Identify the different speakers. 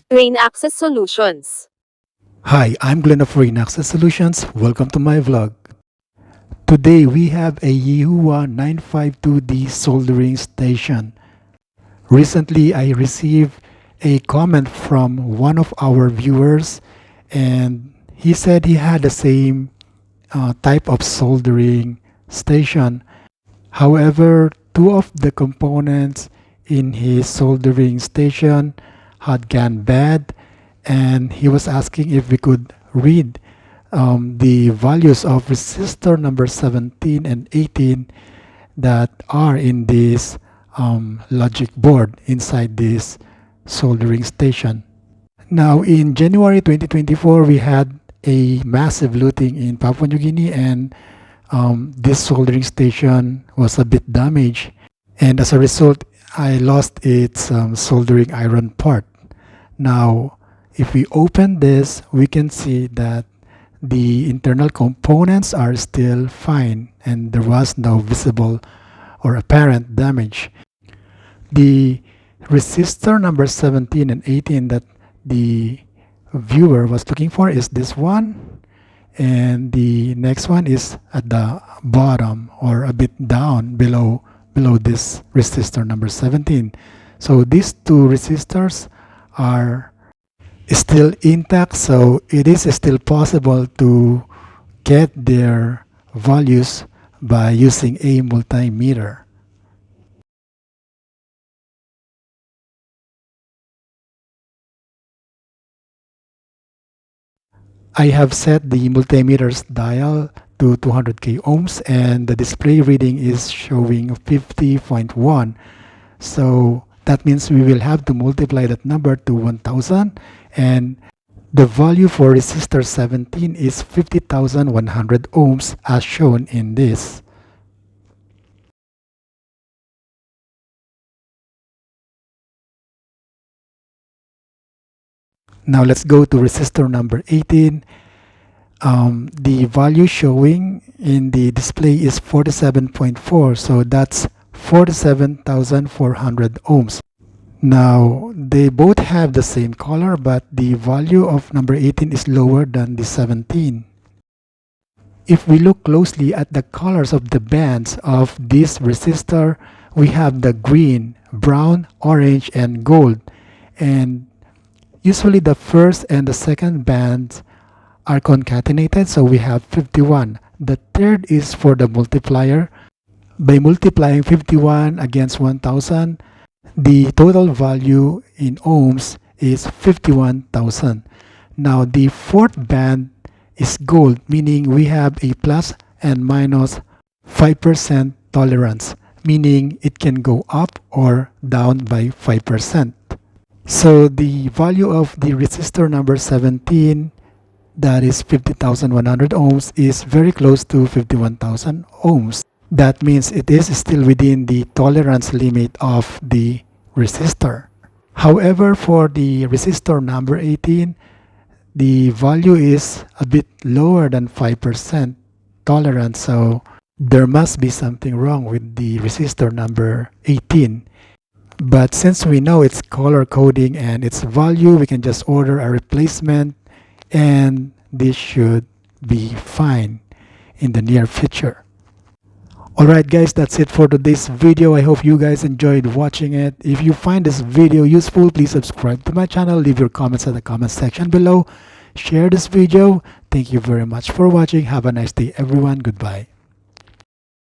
Speaker 1: Rain Access Solutions.
Speaker 2: Hi, I'm Glenn of Rain Access Solutions. Welcome to my vlog. Today we have a Yihua 952D soldering station. Recently I received a comment from one of our viewers and he said he had the same type of soldering station. However, two of the components in his soldering station had gone bad, and he was asking if we could read the values of resistor number 17 and 18 that are in this logic board inside this soldering station. Now, in January 2024, we had a massive looting in Papua New Guinea, and this soldering station was a bit damaged, and as a result I lost its soldering iron part. Now if we open this, we can see that the internal components are still fine and there was no visible or apparent damage. The resistor number 17 and 18 that the viewer was looking for is this one, and the next one is at the bottom or a bit down below this resistor number 17. So these two resistors are still intact, so it is still possible to get their values by using a multimeter. I have set the multimeter's dial to 200k ohms and the display reading is showing 50.1. So that means we will have to multiply that number to 1000, and the value for resistor 17 is 50,100 ohms as shown in this. Now let's go to resistor number 18. The value showing in the display is 47.4, so that's 47,400 ohms. Now they both have the same color, but the value of number 18 is lower than the 17. If we look closely at the colors of the bands of this resistor, we have the green, brown, orange, and gold. And usually the first and the second bands are concatenated, so we have 51. The third is for the multiplier. By multiplying 51 against 1000, the total value in ohms is 51,000. Now the fourth band is gold, meaning we have a plus and minus 5% tolerance, meaning it can go up or down by 5%. So the value of the resistor number 17, that is 50,100 ohms, is very close to 51,000 ohms. That means it is still within the tolerance limit of the resistor. However, for the resistor number 18, the value is a bit lower than 5% tolerance, so there must be something wrong with the resistor number 18. But since we know its color coding and its value, we can just order a replacement and this should be fine in the near future. Alright guys, that's it for today's video. I hope you guys enjoyed watching it. If you find this video useful, please subscribe to my channel, leave your comments in the comment section below, share this video. Thank you very much for watching. Have a nice day everyone. Goodbye.